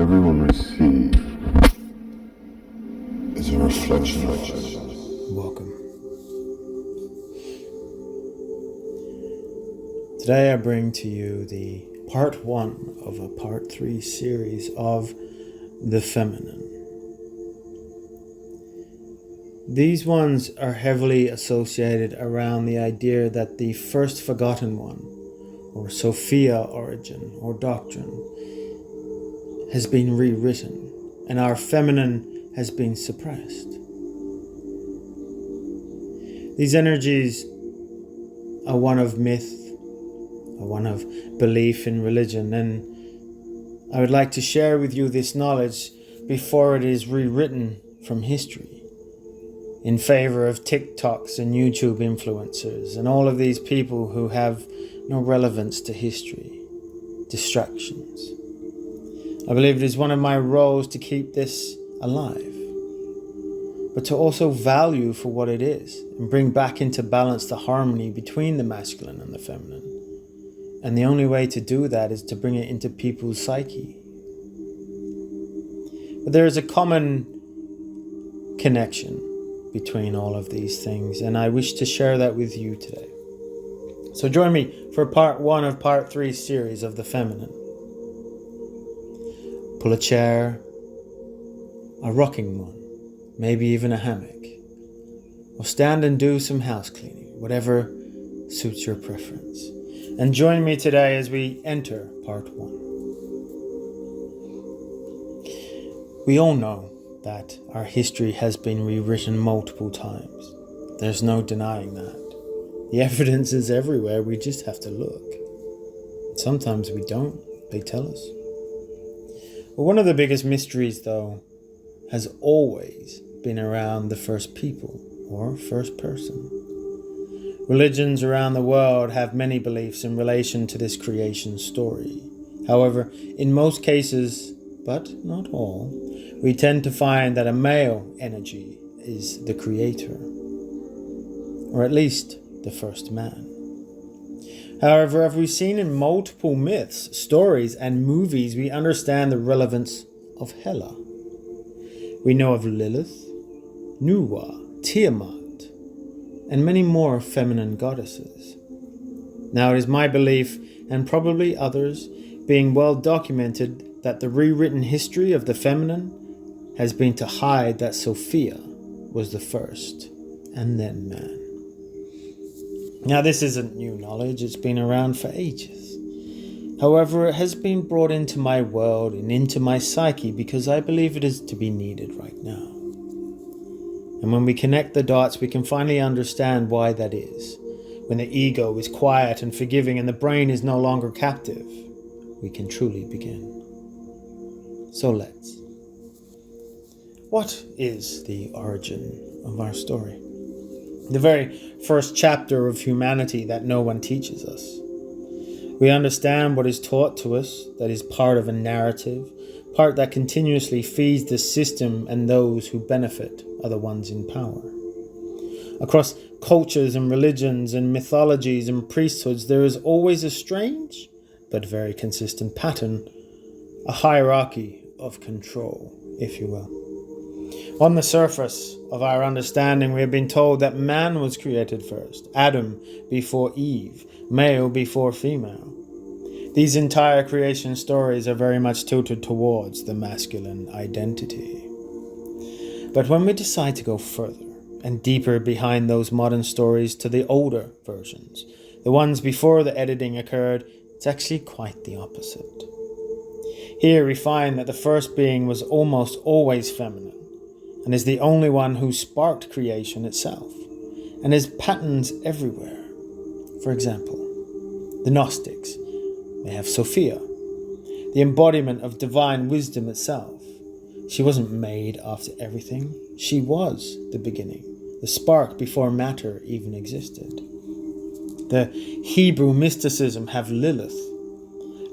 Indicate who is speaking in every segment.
Speaker 1: everyone receive is a reflection of us.
Speaker 2: Welcome. Today I bring to you the part 1 of a part 3 series of the feminine. These ones are heavily associated around the idea that the first forgotten one, or Sophia origin or doctrine, has been rewritten and our feminine has been suppressed. These energies are one of myth, are one of belief in religion, and I would like to share with you this knowledge before it is rewritten from history in favor of TikToks and YouTube influencers and all of these people who have no relevance to history, distractions. I believe it is one of my roles to keep this alive, but to also value for what it is and bring back into balance the harmony between the masculine and the feminine. And the only way to do that is to bring it into people's psyche. But there is a common connection between all of these things, and I wish to share that with you today. So join me for part 1 of part 3 series of the feminine. Pull a chair, a rocking one, maybe even a hammock, or stand and do some house cleaning, whatever suits your preference. And join me today as we enter part 1. We all know that our history has been rewritten multiple times. There's no denying that. The evidence is everywhere, we just have to look. Sometimes we don't, they tell us. But one of the biggest mysteries, though, has always been around the first people, or first person. Religions around the world have many beliefs in relation to this creation story. However, in most cases, but not all, we tend to find that a male energy is the creator, or at least the first man. However, as we've seen in multiple myths, stories, and movies, we understand the relevance of Hela. We know of Lilith, Nuwa, Tiamat, and many more feminine goddesses. Now, it is my belief, and probably others, being well documented, that the rewritten history of the feminine has been to hide that Sophia was the first, and then man. Now, this isn't new knowledge, it's been around for ages. However, it has been brought into my world and into my psyche because I believe it is to be needed right now. And when we connect the dots, we can finally understand why that is. When the ego is quiet and forgiving and the brain is no longer captive, we can truly begin. So let's. What is the origin of our story? The very first chapter of humanity that no one teaches us. We understand what is taught to us, that is part of a narrative, part that continuously feeds the system, and those who benefit are the ones in power. Across cultures and religions and mythologies and priesthoods, there is always a strange but very consistent pattern, a hierarchy of control, if you will. On the surface of our understanding, we have been told that man was created first, Adam before Eve, male before female. These entire creation stories are very much tilted towards the masculine identity. But when we decide to go further and deeper behind those modern stories to the older versions, the ones before the editing occurred, it's actually quite the opposite. Here we find that the first being was almost always feminine, and is the only one who sparked creation itself, and has patterns everywhere. For example, the Gnostics, they have Sophia, the embodiment of divine wisdom itself. She wasn't made after everything, she was the beginning, the spark before matter even existed. The Hebrew mysticism have Lilith,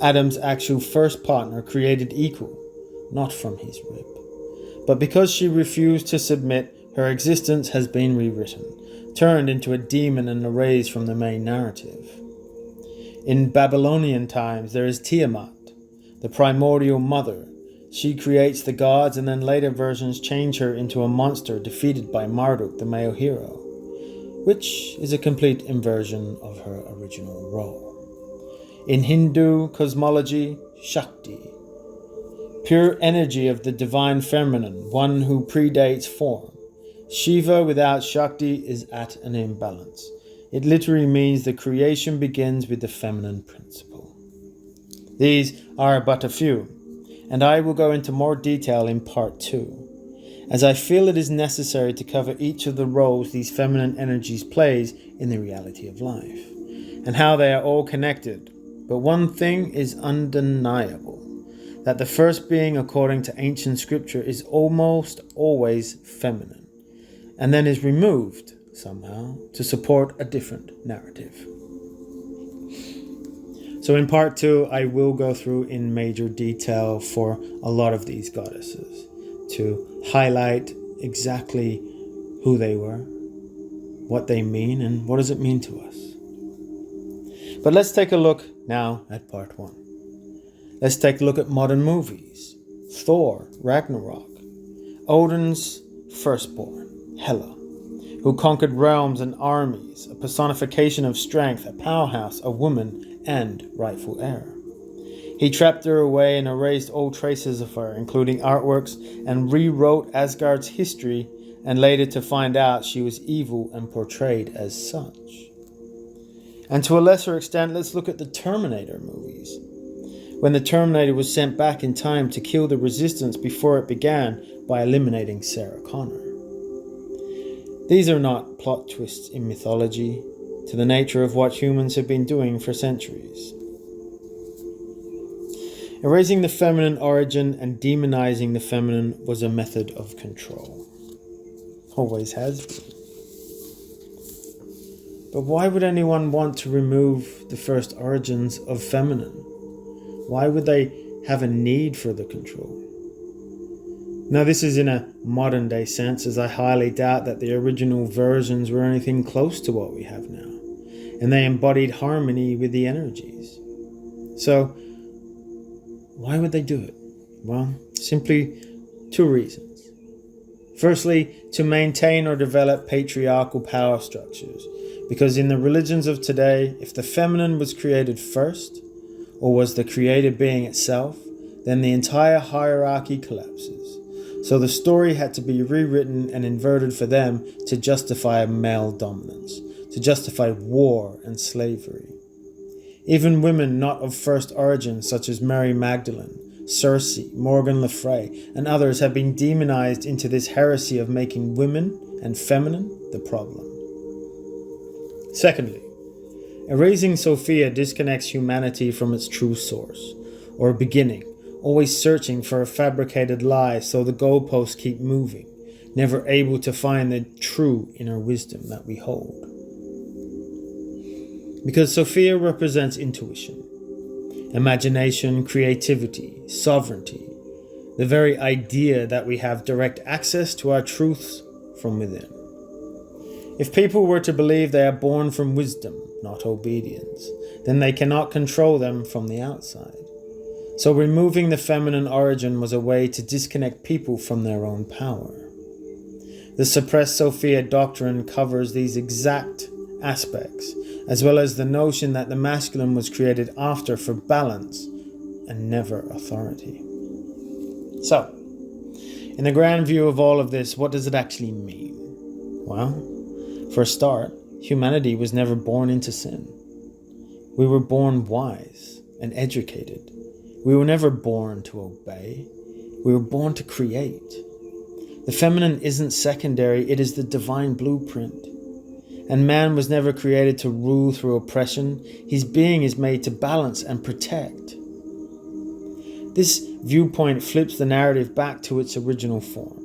Speaker 2: Adam's actual first partner, created equal, not from his rib. But because she refused to submit, her existence has been rewritten, turned into a demon and erased from the main narrative. In Babylonian times, there is Tiamat, the primordial mother. She creates the gods, and then later versions change her into a monster defeated by Marduk, the male hero, which is a complete inversion of her original role. In Hindu cosmology, Shakti, pure energy of the divine feminine, one who predates form. Shiva without Shakti is at an imbalance. It literally means the creation begins with the feminine principle. These are but a few, and I will go into more detail in part 2, as I feel it is necessary to cover each of the roles these feminine energies plays in the reality of life, and how they are all connected. But one thing is undeniable, that the first being according to ancient scripture is almost always feminine, and then is removed somehow to support a different narrative. So in part 2, I will go through in major detail for a lot of these goddesses to highlight exactly who they were, what they mean, and what does it mean to us. But let's take a look now at part 1. Let's take a look at modern movies. Thor, Ragnarok, Odin's firstborn, Hela, who conquered realms and armies, a personification of strength, a powerhouse, a woman, and rightful heir. He trapped her away and erased all traces of her, including artworks, and rewrote Asgard's history, and later to find out she was evil and portrayed as such. And to a lesser extent, let's look at the Terminator movies. When the Terminator was sent back in time to kill the Resistance before it began by eliminating Sarah Connor. These are not plot twists in mythology, to the nature of what humans have been doing for centuries. Erasing the feminine origin and demonizing the feminine was a method of control. Always has been. But why would anyone want to remove the first origins of feminine? Why would they have a need for the control? Now, this is in a modern day sense, as I highly doubt that the original versions were anything close to what we have now, and they embodied harmony with the energies. So, why would they do it? Well, simply 2 reasons. Firstly, to maintain or develop patriarchal power structures, because in the religions of today, if the feminine was created first, or was the created being itself, then the entire hierarchy collapses. So the story had to be rewritten and inverted for them to justify male dominance, to justify war and slavery. Even women not of first origin, such as Mary Magdalene, Circe, Morgan Le Fay, and others, have been demonized into this heresy of making women and feminine the problem. Secondly, erasing Sophia disconnects humanity from its true source, or beginning, always searching for a fabricated lie, so the goalposts keep moving, never able to find the true inner wisdom that we hold. Because Sophia represents intuition, imagination, creativity, sovereignty, the very idea that we have direct access to our truths from within. If people were to believe they are born from wisdom, not obedience, then they cannot control them from the outside. So removing the feminine origin was a way to disconnect people from their own power. The suppressed Sophia doctrine covers these exact aspects, as well as the notion that the masculine was created after for balance and never authority. So, in the grand view of all of this, what does it actually mean? Well, for a start, humanity was never born into sin. We were born wise and educated. We were never born to obey. We were born to create. The feminine isn't secondary, it is the divine blueprint. And man was never created to rule through oppression. His being is made to balance and protect. This viewpoint flips the narrative back to its original form.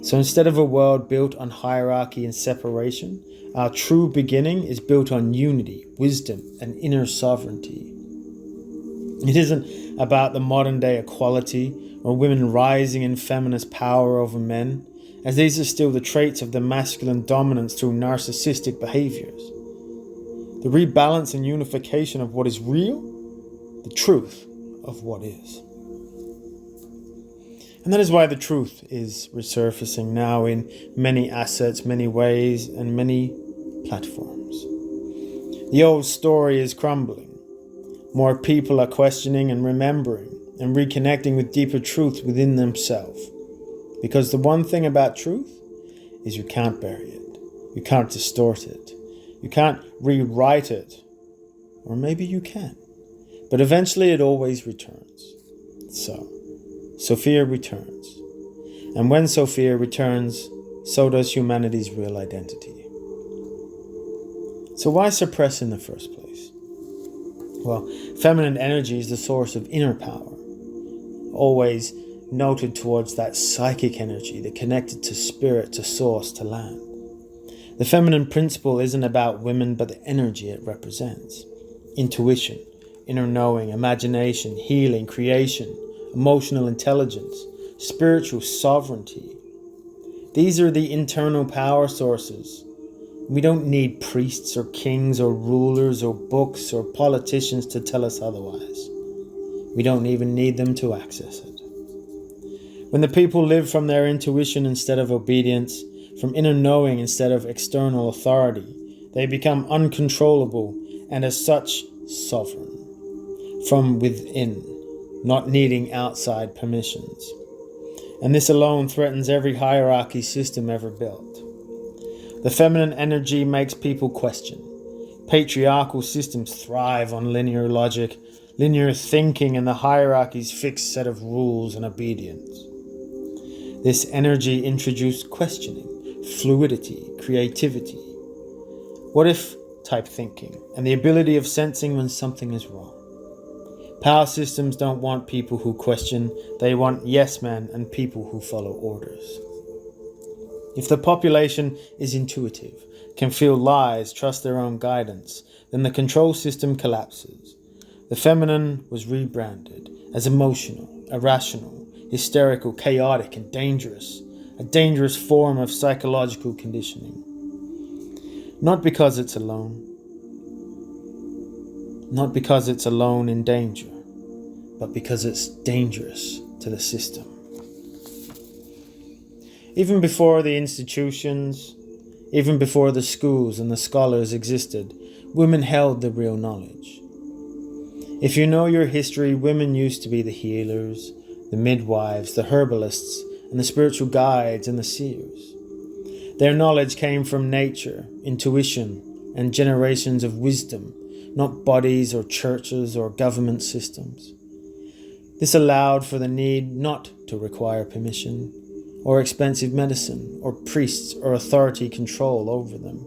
Speaker 2: So instead of a world built on hierarchy and separation, our true beginning is built on unity, wisdom, and inner sovereignty. It isn't about the modern day equality or women rising in feminist power over men, as these are still the traits of the masculine dominance through narcissistic behaviors. The rebalance and unification of what is real, the truth of what is. And that is why the truth is resurfacing now in many assets, many ways, and many platforms. The old story is crumbling. More people are questioning and remembering and reconnecting with deeper truth within themselves. Because the one thing about truth is you can't bury it. You can't distort it. You can't rewrite it. Or maybe you can. But eventually it always returns. So, Sophia returns. And when Sophia returns, so does humanity's real identity. So why suppress in the first place? Well, feminine energy is the source of inner power, always noted towards that psychic energy, that connected to spirit, to source, to land. The feminine principle isn't about women, but the energy it represents. Intuition, inner knowing, imagination, healing, creation, emotional intelligence, spiritual sovereignty. These are the internal power sources. We don't need priests or kings or rulers or books or politicians to tell us otherwise. We don't even need them to access it. When the people live from their intuition instead of obedience, from inner knowing instead of external authority, they become uncontrollable and as such sovereign, from within, not needing outside permissions. And this alone threatens every hierarchy system ever built. The feminine energy makes people question. Patriarchal systems thrive on linear logic, linear thinking, and the hierarchy's fixed set of rules and obedience. This energy introduced questioning, fluidity, creativity. What if type thinking, and the ability of sensing when something is wrong. Power systems don't want people who question, they want yes men and people who follow orders. If the population is intuitive, can feel lies, trust their own guidance, then the control system collapses. The feminine was rebranded as emotional, irrational, hysterical, chaotic, and dangerous, a dangerous form of psychological conditioning. Not because it's alone in danger, but because it's dangerous to the system. Even before the institutions, even before the schools and the scholars existed, women held the real knowledge. If you know your history, women used to be the healers, the midwives, the herbalists, and the spiritual guides and the seers. Their knowledge came from nature, intuition, and generations of wisdom, not bodies or churches or government systems. This allowed for the need not to require permission, or expensive medicine, or priests or authority control over them.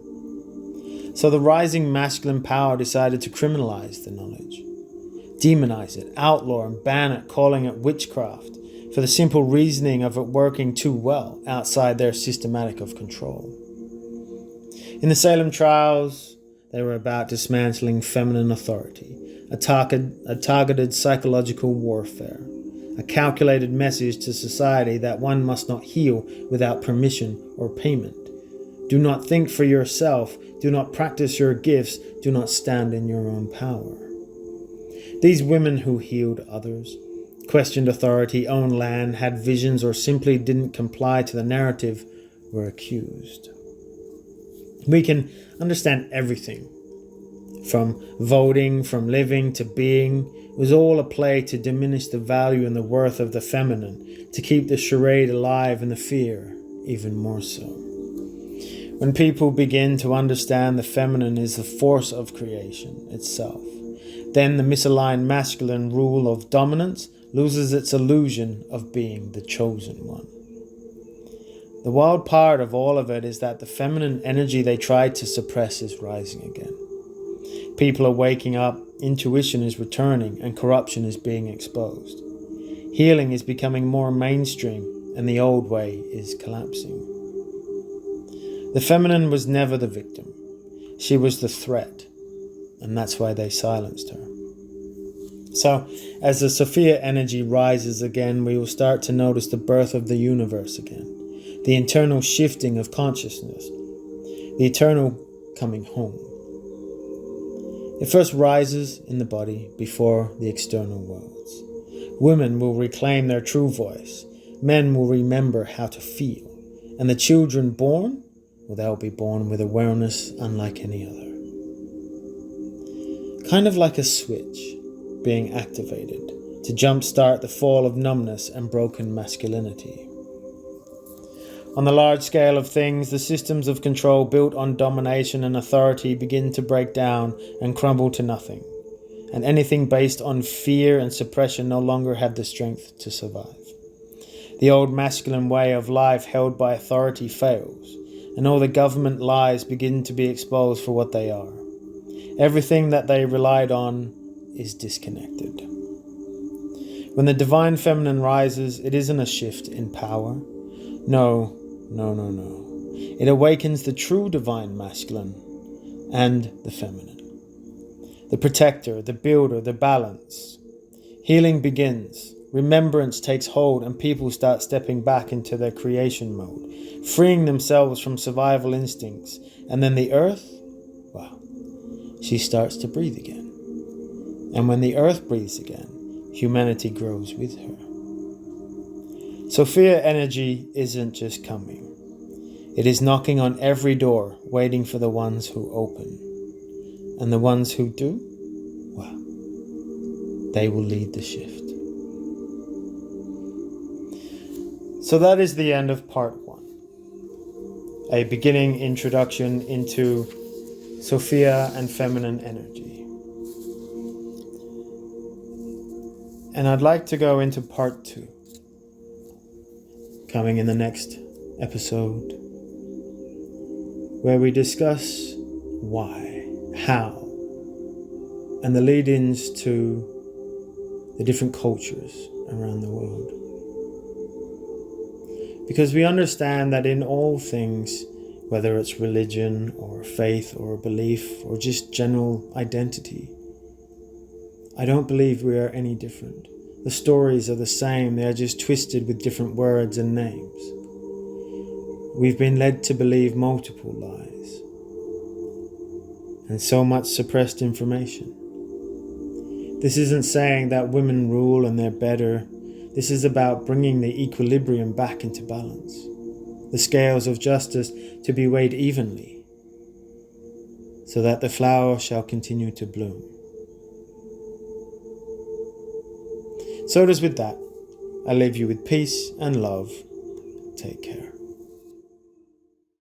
Speaker 2: So the rising masculine power decided to criminalize the knowledge, demonize it, outlaw and ban it, calling it witchcraft, for the simple reasoning of it working too well outside their systematic of control. In the Salem trials, they were about dismantling feminine authority, a targeted psychological warfare, a calculated message to society that one must not heal without permission or payment. Do not think for yourself, do not practice your gifts, do not stand in your own power. These women who healed others, questioned authority, owned land, had visions, or simply didn't comply to the narrative were accused. We can understand everything, from voting, from living to being. It was all a play to diminish the value and the worth of the feminine, to keep the charade alive and the fear even more so. When people begin to understand the feminine is the force of creation itself, then the misaligned masculine rule of dominance loses its illusion of being the chosen one. The wild part of all of it is that the feminine energy they tried to suppress is rising again. People are waking up, intuition is returning, and corruption is being exposed. Healing is becoming more mainstream, and the old way is collapsing. The feminine was never the victim. She was the threat, and that's why they silenced her. So, as the Sophia energy rises again, we will start to notice the birth of the universe again, the internal shifting of consciousness, the eternal coming home. It first rises in the body before the external worlds. Women will reclaim their true voice, men will remember how to feel, and the children born, well, they'll be born with awareness unlike any other. Kind of like a switch being activated to jumpstart the fall of numbness and broken masculinity. On the large scale of things, the systems of control built on domination and authority begin to break down and crumble to nothing, and anything based on fear and suppression no longer have the strength to survive. The old masculine way of life held by authority fails, and all the government lies begin to be exposed for what they are. Everything that they relied on is disconnected. When the divine feminine rises, it isn't a shift in power. No. It awakens the true divine masculine and the feminine. The protector, the builder, the balance. Healing begins. Remembrance takes hold and people start stepping back into their creation mode, freeing themselves from survival instincts. And then the earth, well, she starts to breathe again. And when the earth breathes again, humanity grows with her. Sophia energy isn't just coming. It is knocking on every door, waiting for the ones who open. And the ones who do, well, they will lead the shift. So that is the end of part 1. A beginning introduction into Sophia and feminine energy. And I'd like to go into part 2. Coming in the next episode, where we discuss why, how, and the lead-ins to the different cultures around the world. Because we understand that in all things, whether it's religion or faith or belief or just general identity, I don't believe we are any different. The stories are the same, they are just twisted with different words and names. We've been led to believe multiple lies and so much suppressed information. This isn't saying that women rule and they're better. This is about bringing the equilibrium back into balance, the scales of justice to be weighed evenly, so that the flower shall continue to bloom. So it is with that, I leave you with peace and love. Take care.